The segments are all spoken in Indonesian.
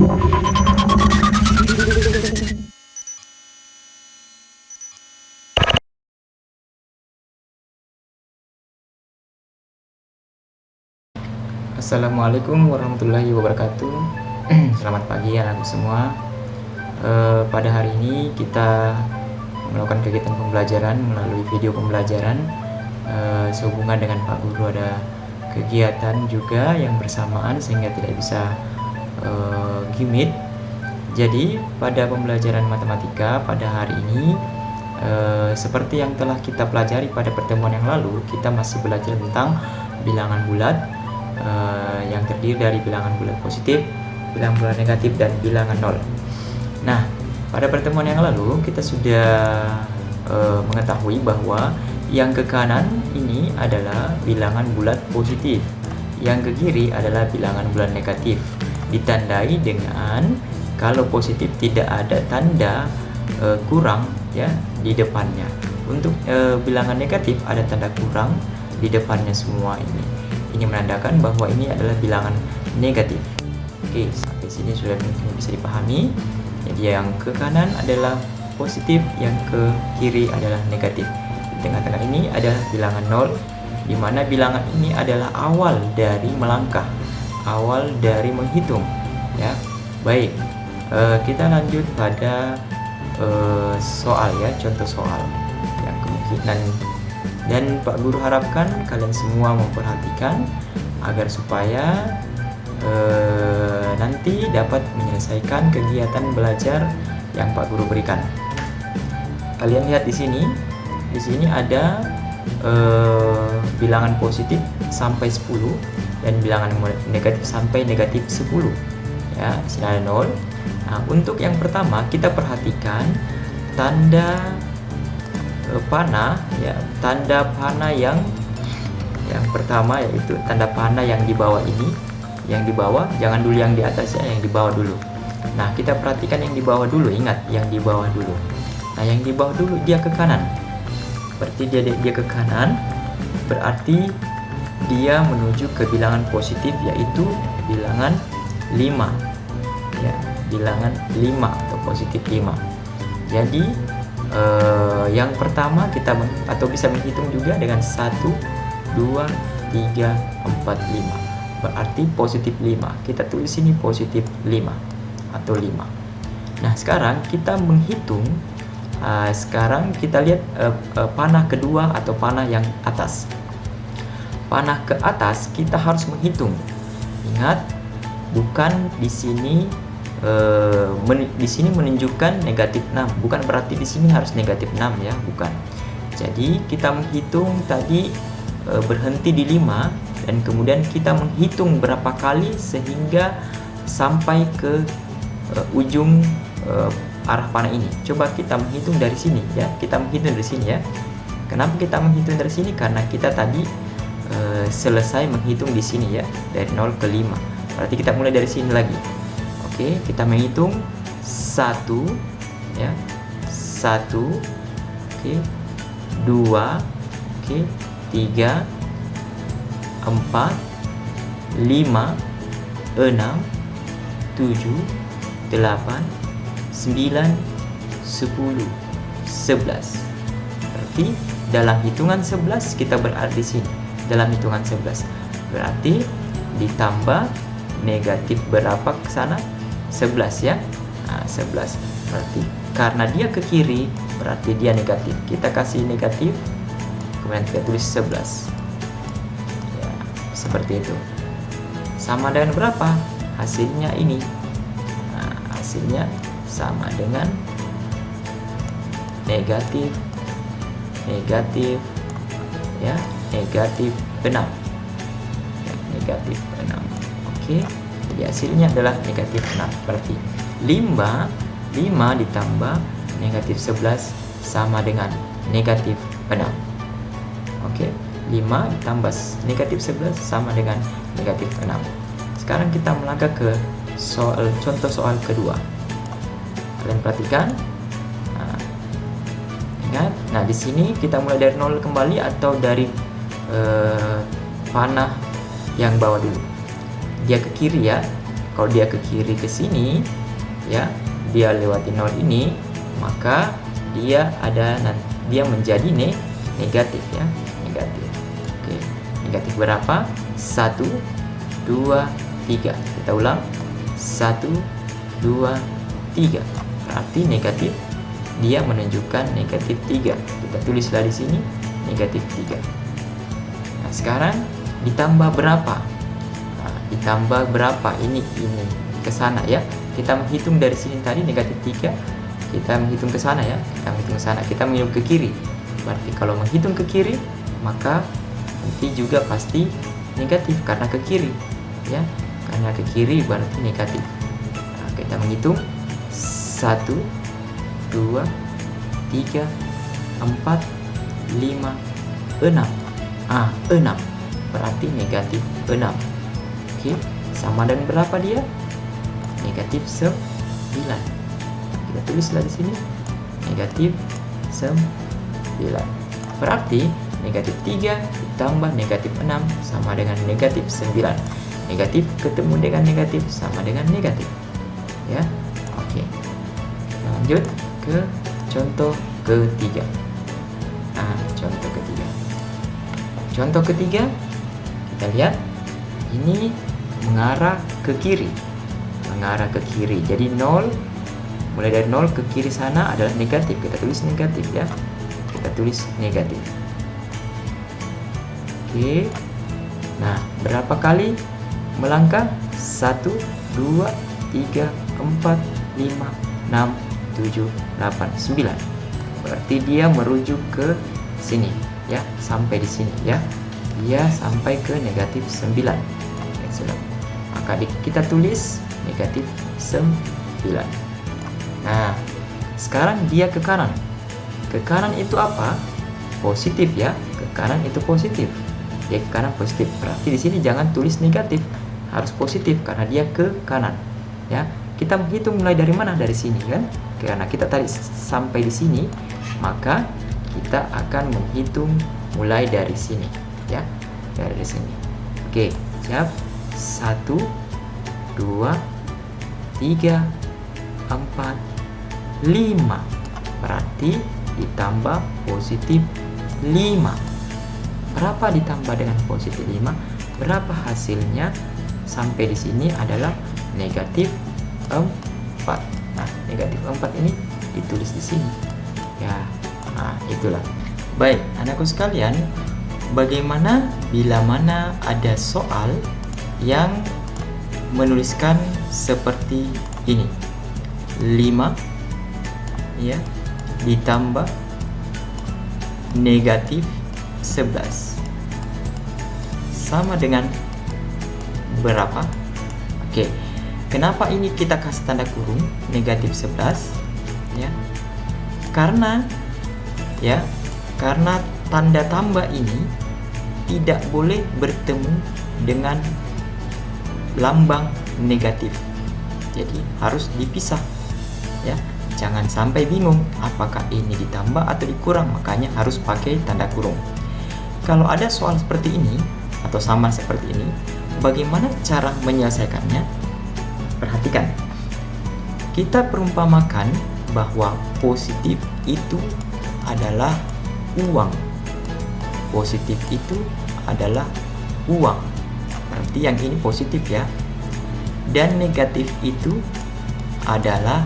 Assalamualaikum warahmatullahi wabarakatuh. Selamat pagi anakku semua. Pada hari ini kita melakukan kegiatan pembelajaran melalui video pembelajaran. Sehubungan dengan Pak Guru ada kegiatan juga yang bersamaan sehingga tidak bisa gimit. Jadi pada pembelajaran matematika pada hari ini seperti yang telah kita pelajari pada pertemuan yang lalu, kita masih belajar tentang bilangan bulat yang terdiri dari bilangan bulat positif, bilangan bulat negatif, dan bilangan nol. Nah, pada pertemuan yang lalu kita sudah mengetahui bahwa yang ke kanan ini adalah bilangan bulat positif, yang ke kiri adalah bilangan bulat negatif. Ditandai dengan kalau positif tidak ada tanda kurang ya di depannya. Untuk bilangan negatif ada tanda kurang di depannya semua ini. Ini menandakan bahwa ini adalah bilangan negatif. Oke, sampai sini sudah mungkin bisa dipahami. Jadi yang ke kanan adalah positif, yang ke kiri adalah negatif. Di tengah-tengah ini ada bilangan nol, di mana bilangan ini adalah awal dari melangkah, awal dari menghitung. Ya, baik. Kita lanjut pada soal ya, contoh soal yang kemungkinan. Dan Pak Guru harapkan kalian semua memperhatikan agar supaya nanti dapat menyelesaikan kegiatan belajar yang Pak Guru berikan. Kalian lihat di sini ada bilangan positif sampai 10 dan bilangan negatif sampai negatif 10. Ya, sini ada 0. Nah, untuk yang pertama kita perhatikan tanda panah ya, tanda panah yang pertama yaitu tanda panah yang di bawah ini, yang di bawah, jangan dulu yang di atas ya, yang di bawah dulu. Nah, kita perhatikan yang di bawah dulu, ingat yang di bawah dulu. Nah, yang di bawah dulu dia ke kanan, berarti dia ke kanan, berarti dia menuju ke bilangan positif yaitu bilangan 5 ya, bilangan 5 atau positif 5. Jadi yang pertama kita atau bisa menghitung juga dengan 1, 2, 3, 4, 5. Berarti positif 5. Kita tulis sini positif 5 atau 5. Nah, sekarang kita menghitung. Sekarang kita lihat panah kedua atau panah yang atas. Panah ke atas kita harus menghitung. Ingat, bukan di sini di sini menunjukkan negatif 6, bukan berarti di sini harus negatif 6 ya, bukan. Jadi kita menghitung tadi berhenti di 5 dan kemudian kita menghitung berapa kali sehingga sampai ke ujung arah panah ini. Coba kita menghitung dari sini ya, kita menghitung dari sini ya. Kenapa kita menghitung dari sini? Karena kita tadi selesai menghitung di sini ya, dari 0 ke 5. Berarti kita mulai dari sini lagi. Oke, kita menghitung 1 ya, 1, oke, 2, oke, 3, 4, 5, 6, 7, 8, 9, 10, 11. Berarti dalam hitungan 11 kita berada di sini. Dalam hitungan 11 berarti ditambah negatif berapa ke sana? 11 ya. Nah, 11. Berarti karena dia ke kiri berarti dia negatif. Kita kasih negatif, kemudian kita tulis 11. Ya, seperti itu. Sama dengan berapa? Hasilnya ini. Nah, hasilnya sama dengan negatif ya, negatif 6. Ya, negatif 6. Oke. Jadi hasilnya adalah negatif 6. Berarti 5 ditambah negatif 11 sama dengan negatif 6. Oke, 5 ditambah negatif 11 sama dengan negatif 6. Sekarang kita melangkah ke contoh soal kedua. Kalian perhatikan. Nah, ingat. Nah, di sini kita mulai dari 0 kembali atau dari panah yang bawah dulu. Dia ke kiri ya. Kalau dia ke kiri ke sini, ya, dia lewati 0 ini, maka dia menjadi negatif, ya, negatif. Oke, negatif berapa? 1, 2, 3. Kita ulang. 1, 2, 3. Berarti negatif, dia menunjukkan negatif 3. Kita tulislah di sini negatif 3. Nah, sekarang ditambah berapa? Nah, ditambah berapa? Ini ke sana, ya. Kita menghitung dari sini tadi negatif 3. Kita menghitung ke sana, ya. Kita menghitung ke sana. Kita menghitung ke kiri. Berarti kalau menghitung ke kiri, maka nanti juga pasti negatif karena ke kiri, ya. Karena ke kiri berarti negatif. Nah, kita menghitung 1, 2, 3, 4, 5, 6. 6. Berarti negatif 6. Oke, sama dengan berapa dia? Negatif 9. Kita tulislah di sini negatif 9. Berarti negatif 3 ditambah negatif 6 sama dengan negatif 9. Negatif ketemu dengan negatif sama dengan negatif, ya. Oke, lanjut ke contoh ketiga. Contoh ketiga, kita lihat ini mengarah ke kiri. Jadi 0, mulai dari 0 ke kiri sana adalah negatif. Kita tulis negatif, ya. Kita tulis negatif. Oke. Nah, berapa kali melangkah? 1, 2, 3, 4, 5, 6, 7, 8, 9. Berarti dia merujuk ke sini, ya, sampai di sini, ya. Dia sampai ke negatif 9. Maka kita tulis negatif 9. Nah, sekarang dia ke kanan. Ke kanan itu apa? Positif, ya. Ke kanan itu positif. Dia ke kanan positif. Berarti di sini jangan tulis negatif, harus positif karena dia ke kanan, ya. Kita menghitung mulai dari mana? Dari sini, kan? Karena kita tadi sampai di sini, maka kita akan menghitung mulai dari sini, ya. Dari sini. Oke, siap. 1, 2, 3, 4, 5. Berarti ditambah positif 5. Berapa ditambah dengan positif 5? Berapa hasilnya? Sampai di sini adalah negatif 4. Nah, negatif 4 ini ditulis di sini, ya. Nah, itulah. Baik, anakku sekalian, bagaimana bila mana ada soal yang menuliskan seperti ini, 5, ya, ditambah negatif 11 sama dengan berapa? Oke, kenapa ini kita kasih tanda kurung negatif 11, ya? Karena tanda tambah ini tidak boleh bertemu dengan lambang negatif. Jadi harus dipisah, ya. Jangan sampai bingung apakah ini ditambah atau dikurang, makanya harus pakai tanda kurung. Kalau ada soal seperti ini atau sama seperti ini, bagaimana cara menyelesaikannya? Perhatikan. Kita perumpamakan bahwa positif itu adalah uang. Positif itu adalah uang. Berarti yang ini positif, ya. Dan negatif itu adalah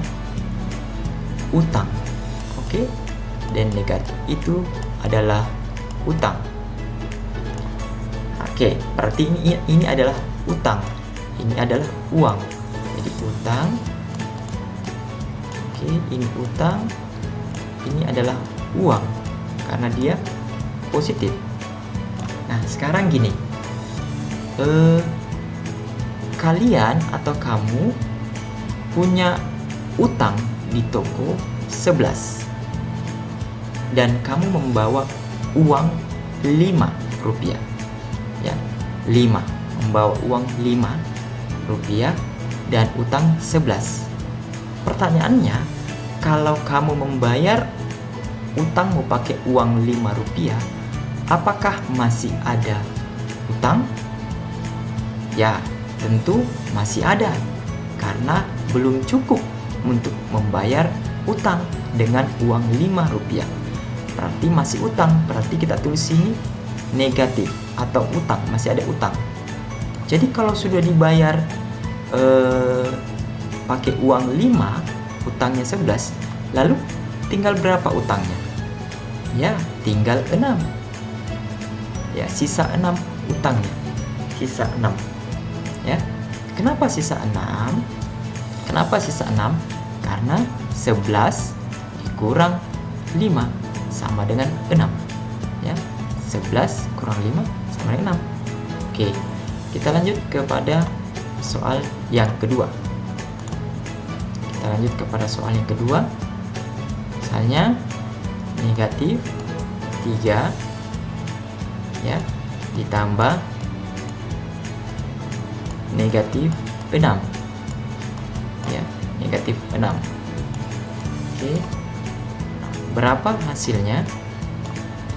utang. Oke? Dan negatif itu adalah utang. Oke, berarti ini adalah utang. Ini adalah uang. Jadi utang. Oke, ini utang. Ini adalah uang karena dia positif. Nah, sekarang gini. Kalian atau kamu punya utang di toko 11 dan kamu membawa uang 5 rupiah, ya. 5, membawa uang 5 rupiah dan utang 11. Pertanyaannya, kalau kamu membayar utangmu pakai uang 5 rupiah, apakah masih ada utang? Ya, tentu masih ada. Karena belum cukup untuk membayar utang dengan uang Rp5. Berarti masih utang, berarti kita tulis sini negatif atau utang, masih ada utang. Jadi kalau sudah dibayar pakai uang 5, utangnya 11, lalu tinggal berapa utangnya? Ya, tinggal 6. Ya, sisa 6 utangnya. Sisa 6. Ya. Kenapa sisa 6? Kenapa sisa 6? Karena 11 dikurang 5 sama dengan 6. Ya. 11 kurang 5 sama dengan 6. Oke. Kita lanjut kepada soal yang kedua. Kita lanjut kepada soal yang kedua. Misalnya negatif 3 ya ditambah negatif 6 ya, negatif 6. Oke. Berapa hasilnya?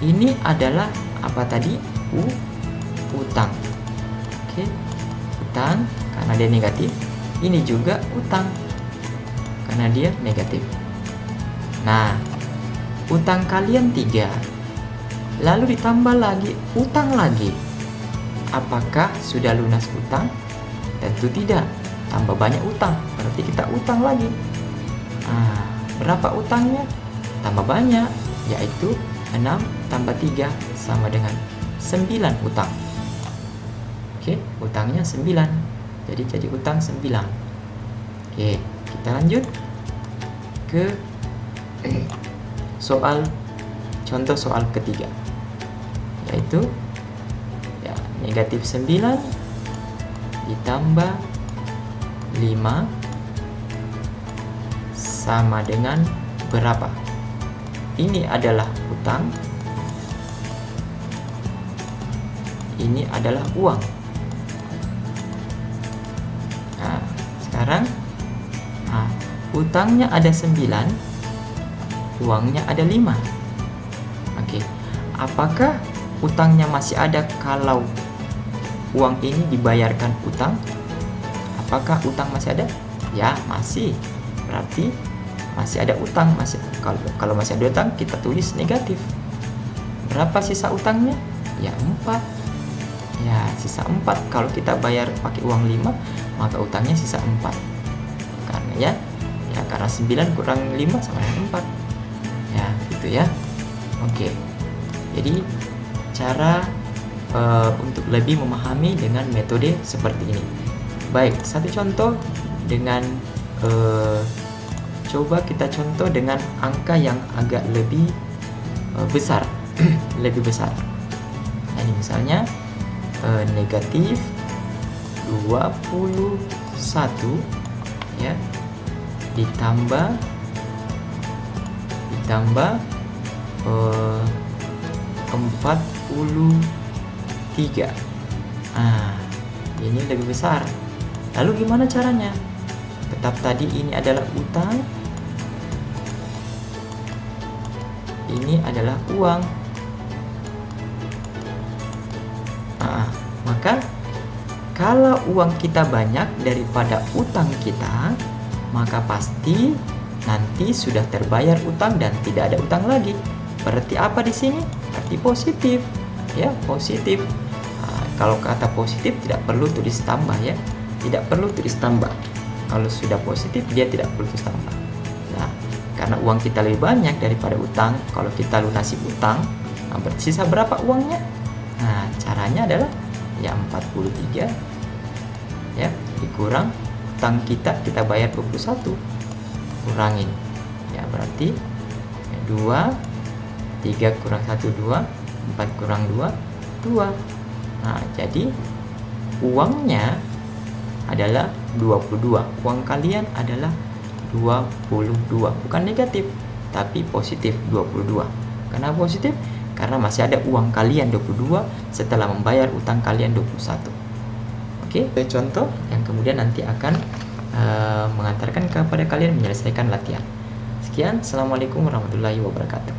Ini adalah apa tadi? Utang. Oke. Utang karena dia negatif. Ini juga utang karena dia negatif. Nah, utang kalian 3, lalu ditambah lagi utang lagi. Apakah sudah lunas utang? Tentu tidak. Tambah banyak utang, berarti kita utang lagi. Nah, berapa utangnya? Tambah banyak, yaitu 6 tambah 3 sama dengan 9 utang. Oke, utangnya 9. Jadi utang 9. Oke, kita lanjut ke contoh soal ketiga, yaitu ya, negatif 9 ditambah 5 sama dengan berapa? Ini adalah utang, ini adalah uang. Nah, sekarang utangnya ada 9, uangnya ada 5. Oke. Apakah utangnya masih ada kalau uang ini dibayarkan utang? Apakah utang masih ada? Ya, masih. Berarti masih ada utang. Kalau masih ada utang, kita tulis negatif. Berapa sisa utangnya? Ya, 4. Ya, sisa 4. Kalau kita bayar pakai uang 5, maka utangnya sisa 4. Karena karena 9 kurang 5 sama dengan 4. Ya, gitu ya. Oke. Jadi cara untuk lebih memahami dengan metode seperti ini. Baik, satu contoh dengan coba kita contoh dengan angka yang agak lebih besar, lebih besar. Nah, ini misalnya negatif 21 ya ditambah 43. Nah, ini lebih besar. Lalu gimana caranya? Tetap tadi ini adalah utang, ini adalah uang. Nah, maka kalau uang kita banyak daripada utang kita, maka pasti nanti sudah terbayar utang dan tidak ada utang lagi. Berarti apa di sini? Berarti positif, ya, positif. Nah, kalau kata positif tidak perlu tulis tambah ya, tidak perlu tulis tambah. Kalau sudah positif dia tidak perlu tulis tambah. Nah, karena uang kita lebih banyak daripada utang, kalau kita lunasi utang, nah, bersisa berapa uangnya? Nah, caranya adalah ya 43 ya dikurang utang kita bayar 21, kurangin ya, berarti 2, 3 kurang 1 2, 4 kurang 2 2. Nah, jadi uangnya adalah 22. Uang kalian adalah 22, bukan negatif tapi positif 22. Kenapa positif? Karena masih ada uang kalian 22 setelah membayar utang kalian 21. Oke, contoh yang kemudian nanti akan mengantarkan kepada kalian menyelesaikan latihan. Sekian, assalamualaikum warahmatullahi wabarakatuh.